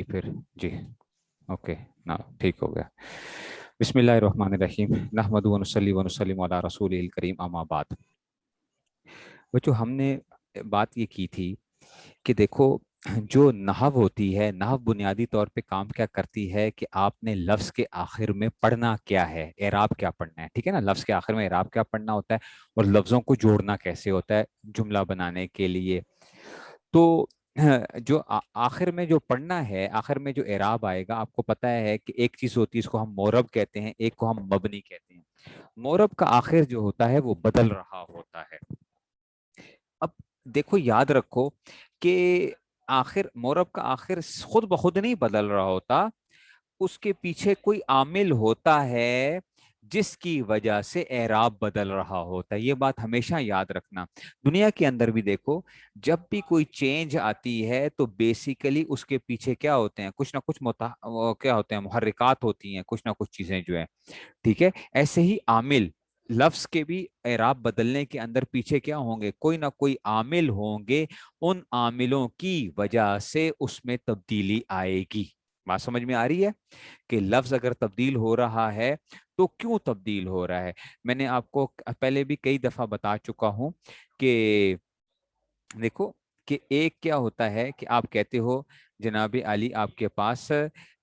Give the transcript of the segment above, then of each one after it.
پھر جی اوکے نا ٹھیک ہو گیا. بسم اللہ الرحمن الرحیم نحمد ونصلی ونسلم علی رسول الکریم اما بعد. بچوں ہم نے بات یہ کی تھی کہ دیکھو جو نحو ہوتی ہے، نحو بنیادی طور پہ کام کیا کرتی ہے کہ آپ نے لفظ کے آخر میں پڑھنا کیا ہے، اعراب کیا پڑھنا ہے. ٹھیک ہے نا، لفظ کے آخر میں اعراب کیا پڑھنا ہوتا ہے اور لفظوں کو جوڑنا کیسے ہوتا ہے جملہ بنانے کے لیے. تو جو آخر میں جو پڑھنا ہے، آخر میں جو اعراب آئے گا، آپ کو پتہ ہے کہ ایک چیز ہوتی ہے اس کو ہم مورب کہتے ہیں، ایک کو ہم مبنی کہتے ہیں. مورب کا آخر جو ہوتا ہے وہ بدل رہا ہوتا ہے. اب دیکھو یاد رکھو کہ آخر مورب کا آخر خود بخود نہیں بدل رہا ہوتا، اس کے پیچھے کوئی عامل ہوتا ہے جس کی وجہ سے اعراب بدل رہا ہوتا ہے. یہ بات ہمیشہ یاد رکھنا. دنیا کے اندر بھی دیکھو جب بھی کوئی چینج آتی ہے تو بیسیکلی اس کے پیچھے کیا ہوتے ہیں، کچھ نہ کچھ کیا ہوتے ہیں، محرکات ہوتی ہیں، کچھ نہ کچھ چیزیں جو ہیں. ٹھیک ہے، ایسے ہی عامل لفظ کے بھی اعراب بدلنے کے اندر پیچھے کیا ہوں گے، کوئی نہ کوئی عامل ہوں گے، ان عاملوں کی وجہ سے اس میں تبدیلی آئے گی. بات سمجھ میں آ رہی ہے کہ لفظ اگر تبدیل ہو رہا ہے تو کیوں تبدیل ہو رہا ہے. میں نے آپ کو پہلے بھی کئی دفعہ بتا چکا ہوں کہ دیکھو کہ ایک کیا ہوتا ہے کہ آپ کہتے ہو جناب علی آپ کے پاس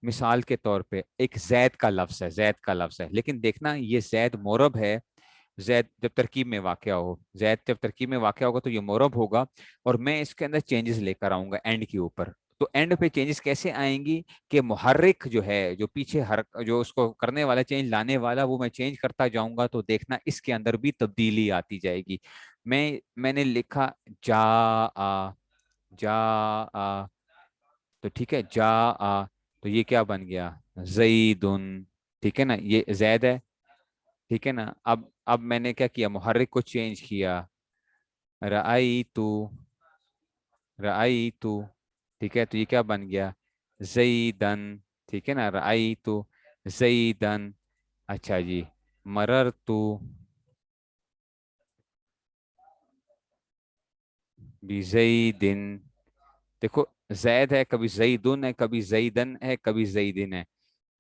مثال کے طور پہ ایک زید کا لفظ ہے، زید کا لفظ ہے، لیکن دیکھنا یہ زید مورب ہے. زید جب ترکیب میں واقع ہو، زید جب ترکیب میں واقع ہوگا تو یہ مورب ہوگا اور میں اس کے اندر چینجز لے کر آؤں گا اینڈ کے اوپر. تو اینڈ پہ چینجز کیسے آئیں گی کہ محرک جو ہے، جو پیچھے جو اس کو کرنے والا، چینج لانے والا، وہ میں چینج کرتا جاؤں گا تو دیکھنا اس کے اندر بھی تبدیلی آتی جائے گی. میں نے لکھا جا آ، جا آ، تو ٹھیک ہے جا آ، تو یہ کیا بن گیا زیدن. ٹھیک ہے نا، یہ زید ہے. ٹھیک ہے نا، اب میں نے کیا کیا، محرک کو چینج کیا، رأیتو، رأیتو. ٹھیک ہے، تو یہ کیا بن گیا زیدن. ٹھیک ہے نا، رأیتو زیدن. اچھا جی، مررتو بزیدن. دیکھو زید ہے، کبھی زیدن ہے، کبھی زیدن ہے، کبھی زیدن ہے.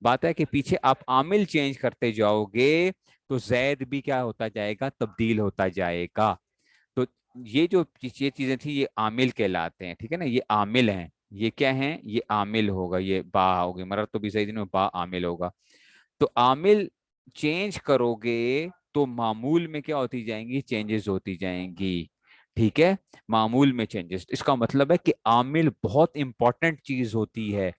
بات ہے کہ پیچھے آپ عامل چینج کرتے جاؤ گے تو زید بھی کیا ہوتا جائے گا، تبدیل ہوتا جائے گا. تو یہ جو یہ چیزیں تھیں یہ عامل کہلاتے ہیں. ٹھیک ہے نا، یہ عامل ہیں. یہ کیا ہیں، یہ عامل ہوگا، یہ با ہوگی، مرر تو بھی زیدن میں با عامل ہوگا. تو عامل چینج کرو گے تو معمول میں کیا ہوتی جائیں گی، چینجز ہوتی جائیں گی. ٹھیک ہے، معمول میں چینجز. اس کا مطلب ہے کہ عامل بہت امپورٹنٹ چیز ہوتی ہے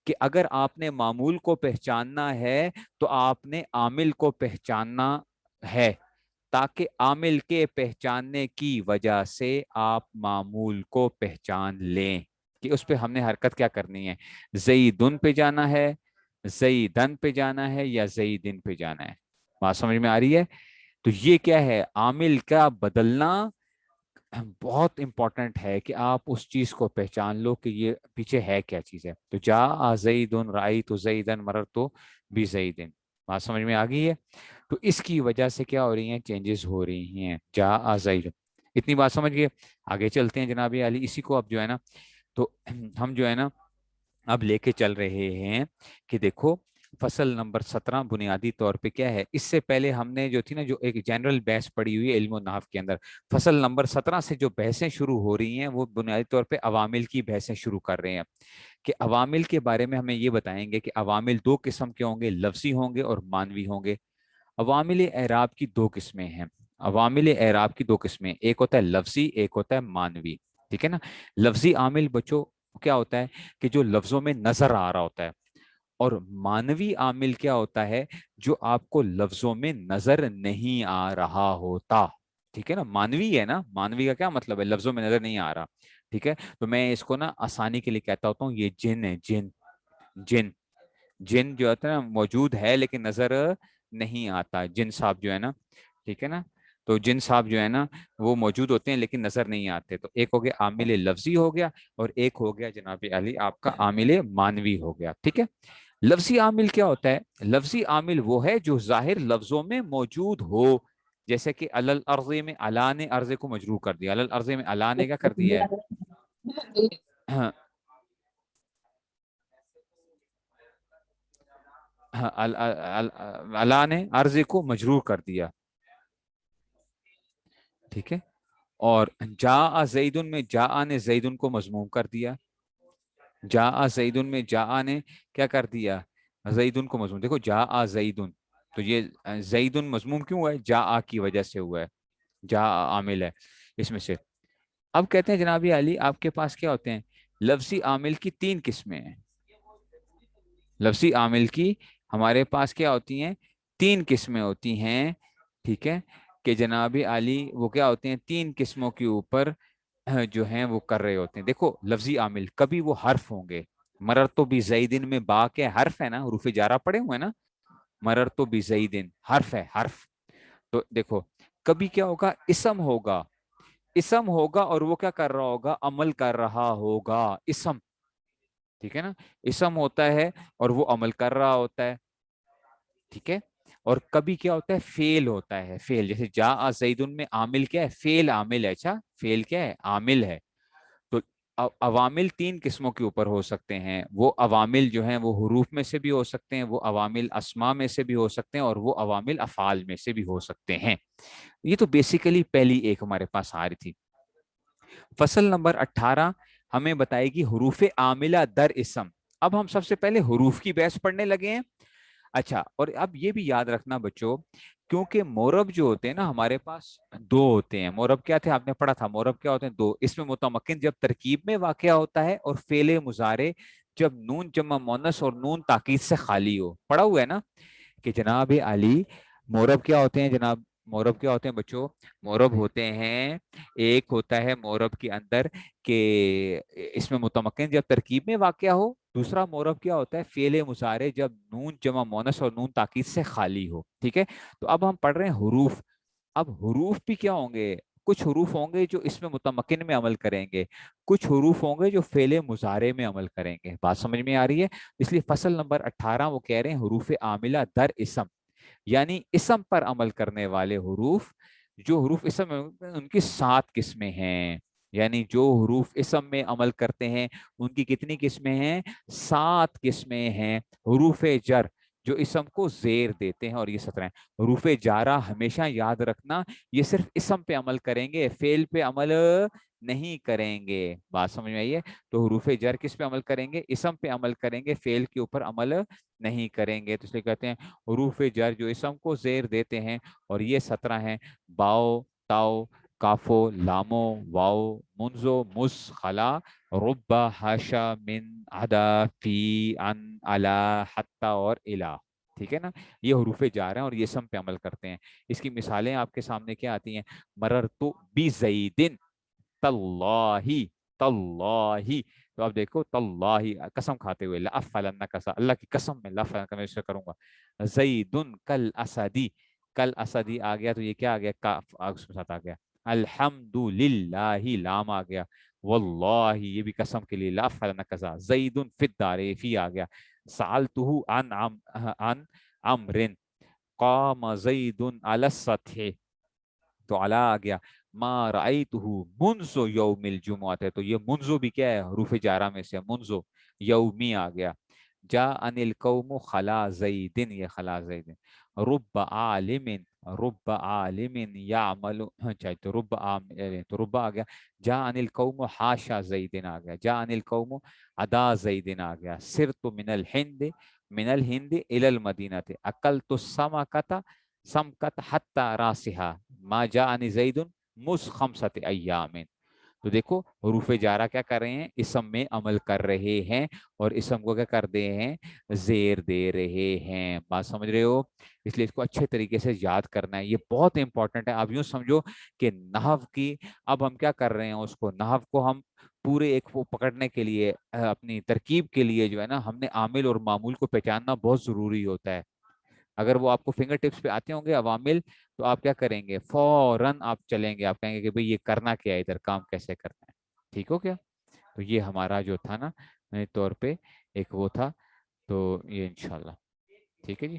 کہ اگر آپ نے معمول کو پہچاننا ہے تو آپ نے عامل کو پہچاننا ہے، تاکہ عامل کے پہچاننے کی وجہ سے آپ معمول کو پہچان لیں کہ اس پہ ہم نے حرکت کیا کرنی ہے، زیدن پہ جانا ہے، زیدن پہ جانا ہے یا زیدن پہ جانا ہے. بات سمجھ میں آ رہی ہے؟ تو یہ کیا ہے، عامل کا بدلنا بہت امپورٹنٹ ہے کہ آپ اس چیز کو پہچان لو کہ یہ پیچھے ہے کیا چیز ہے. تو جا زیدن، رأیت زیدن، مررت بزیدن. بات سمجھ میں آ گئی ہے؟ تو اس کی وجہ سے کیا ہو رہی ہیں، چینجز ہو رہی ہیں. جا زیدن، اتنی بات سمجھ گئے؟ آگے چلتے ہیں جناب علی. اسی کو اب جو ہے نا تو ہم جو ہے نا اب لے کے چل رہے ہیں کہ دیکھو فصل نمبر 17 بنیادی طور پہ کیا ہے. اس سے پہلے ہم نے جو تھی نا، جو ایک جنرل بحث پڑھی ہوئی ہے علم و نحو کے اندر، فصل نمبر 17 سے جو بحثیں شروع ہو رہی ہیں وہ بنیادی طور پہ عوامل کی بحثیں شروع کر رہے ہیں کہ عوامل کے بارے میں ہمیں یہ بتائیں گے کہ عوامل دو قسم کے ہوں گے، لفظی ہوں گے اور مانوی ہوں گے. عوامل اعراب کی دو قسمیں ہیں. عوامل اعراب کی دو قسمیں، ایک ہوتا ہے لفظی، ایک ہوتا ہے مانوی. ٹھیک ہے نا، لفظی عامل بچوں کیا ہوتا ہے کہ جو لفظوں میں نظر آ رہا ہوتا ہے، اور مانوی عامل کیا ہوتا ہے جو آپ کو لفظوں میں نظر نہیں آ رہا ہوتا. ٹھیک ہے نا، مانوی ہے نا، مانوی کا کیا مطلب ہے، لفظوں میں نظر نہیں آ رہا. ٹھیک ہے، تو میں اس کو نا آسانی کے لیے کہتا ہوتا ہوں یہ جن ہے، جن. جن جن جو ہوتا ہے نا موجود ہے لیکن نظر نہیں آتا، جن صاحب جو ہے نا. ٹھیک ہے نا، تو جن صاحب جو ہے نا وہ موجود ہوتے ہیں لیکن نظر نہیں آتے. تو ایک ہو گیا عامل لفظی ہو گیا، اور ایک ہو گیا جناب علی آپ کا عامل مانوی ہو گیا. ٹھیک ہے، لفظی عامل کیا ہوتا ہے، لفظی عامل وہ ہے جو ظاہر لفظوں میں موجود ہو. جیسے کہ علل ارض میں علا نے ارض کو مجرور کر دیا، علل ارض میں علا نے کیا کر دیا ہے हाँ, अला ने अर्ज को मजरूर कर दिया, ठीक है। और जा जैदुन में जा ने जैदुन को मजमूम कर दिया, जा जैदुन में जा ने क्या कर दिया, जैदुन को मजमूम। देखो जा जैदुन, तो ये जैदुन मजमूम क्यों हुआ है, जा की वजह से हुआ है, जा आमिल है इसमें से। अब कहते हैं जनाबी अली आपके पास क्या होते हैं, लफ्जी आमिल की तीन किस्में हैं। लफ्जी आमिल की हमारे पास क्या होती हैं, तीन किस्में होती हैं, ठीक है। कि जनाबी आली वो क्या होते हैं, तीन किस्मों के ऊपर जो हैं वो कर रहे होते हैं। देखो लफ्जी आमिल कभी वो हर्फ होंगे, मरर तो भी जईदिन में बा के हर्फ है ना, हरूफ जारा पड़े हुए हैं ना, मरर तो भी जईदिन हर्फ है, हर्फ। तो देखो कभी क्या होगा, इसम होगा, इसम होगा और वो क्या कर रहा होगा, अमल कर रहा होगा, इसम, ठीक है ना। इसम होता है और वो अमल कर रहा होता है, ठीक है। और कभी क्या होता है, फेल होता है, फेल, जैसे जा जैदुन में आमिल क्या है, फेल आमिल है, अच्छा फेल क्या है, आमिल है। तो अवामिल तीन किस्मों के ऊपर हो सकते हैं, वो अवामिल जो हैं वो हुरूफ में से भी हो सकते हैं, वो अवामिल अस्मा में से भी हो सकते हैं, और वो अवामिल अफाल में से भी हो सकते हैं। ये तो बेसिकली पहली एक हमारे पास आ रही थी। फसल नंबर 18 हमें बताएगी हरूफ आमिला दर इसम। अब हम सबसे पहले हरूफ की बहस पढ़ने लगे हैं। अच्छा, और अब ये भी याद रखना बच्चों, क्योंकि मोरब जो होते हैं ना हमारे पास दो होते हैं। मोरब क्या थे, आपने पढ़ा था, मोरब क्या होते हैं, दो। इसमें मुतमक्किन जब तरकीब में वाक़या होता है, और फेले मुजारे जब नून जमा मोनस और नून ताकीद से खाली हो, पढ़ा हुआ है ना। कि जनाब अली मोरब क्या होते हैं जनाब, मोरब क्या होते हैं बच्चों, मोरब होते हैं, एक होता है मोरब के अंदर के इसमें मुतमक्किन जब तरकीब में वाक़या हो, दूसरा मोरब क्या होता है, फेले मुसारे जब नून जमा मोनस और नून ताकीद से खाली हो, ठीक है। तो अब हम पढ़ रहे हैं हरूफ। अब हरूफ भी क्या होंगे, कुछ हरूफ होंगे जो इसमें मुतमक्किन में अमल करेंगे, कुछ हरूफ होंगे जो फेले मुजारे में अमल करेंगे। बात समझ में आ रही है। इसलिए फसल नंबर 18 वो कह रहे हैं हरूफ आमिला दर इसम, यानी इसम पर अमल करने वाले हरूफ, जो हरूफ इसम में उनकी 7 किस्में हैं। यानी जो हरूफ इसम में अमल करते हैं उनकी कितनी किस्में हैं, 7 किस्में हैं। हरूफ जर जो इसम को जेर देते हैं, और ये 17 हैं। हरूफ जारा हमेशा याद रखना, ये सिर्फ इसम पे अमल करेंगे, फेल पे अमल नहीं करेंगे। बात समझ में आई है। तो हरूफ जर किस पे अमल करेंगे, इसम पे अमल करेंगे, फेल के ऊपर अमल नहीं करेंगे। तो इसलिए कहते हैं हरूफ जर जो इसम को जेर देते हैं, और ये 17 हैं। बाओ, ताओ, काफो, लामो, वाओ, मुंजो, मुस, खला, रुब्बा, हाशा, मिन, अदा, फी, अन, अला, हत्ता और इला, ठीक है ना। ये हरूफे जा रहे हैं और ये सम पे अमल करते हैं। इसकी मिसालें आपके सामने क्या आती हैं, मरर तो बी जईदिन, तल्लाही, तल्लाही। तो अब देखो तल्लाही कसम खाते हुए, लअफ़लन्न कसा, अल्लाह की कसम में लफ़लन का मैं इसे करूंगा। ज़ैदुन कल असदी, कल असदी आ गया तो ये क्या आ गया, काफ उसके साथ आ गया। अल्हम्दुलिल्लाहि लाम आ गया। वल्लाही ये भी कसम के लिए, लअफ़लन्न कसा। ज़ैदुन फिद्दारे फी आ गया। सअलतुहु अन अमरिन, क़ाम ज़ैदुन अला सत्हि, तो अला आ गया। मा राइतुहु मुन्ज़ु यौमिल जुमुअत है, तो ये मुन्ज़ु भी क्या है, हरूफ जारा में से मुन्ज़ु। यौमी आ गया। जा अनिल कौमु खला जईदिन, ये खला जईदिन। रुब्ब आलिमिन, रुब्ब आलिमिन यामलु, अच्छा तो रुब्ब आमिल, तो रुब्ब आ गया। जा अनिल कौमु हाशा जईदिन आ गया। जा अनिल कौमु अदा जईदिन आ गया। सिरतु मिनल हिंद इलल मदीनते, अकल तो समकता, समकत हत्ता रासिहा, मा जाअनी ज़ैदुन मुस खमसत अय्यामिन। तो देखो हरूफ जारा क्या कर रहे हैं, इसम में अमल कर रहे हैं, और इसम को क्या कर रहे हैं, जेर दे रहे हैं। बात समझ रहे हो। इसलिए इसको अच्छे तरीके से याद करना है, ये बहुत इंपॉर्टेंट है। आप यूं समझो कि नहव की, अब हम क्या कर रहे हैं, उसको नहव को हम पूरे एक वो पकड़ने के लिए अपनी तरकीब के लिए जो है ना, हमने आमिल और मामूल को पहचानना बहुत जरूरी होता है। अगर वो आपको फिंगर टिप्स पे आते होंगे अवामिल, तो आप क्या करेंगे, फौरन आप चलेंगे, आप कहेंगे कि भाई ये करना क्या है, इधर काम कैसे करना है। ठीक हो क्या। तो ये हमारा जो था ना, नए तौर पे एक वो था। तो ये इंशाल्लाह ठीक है जी।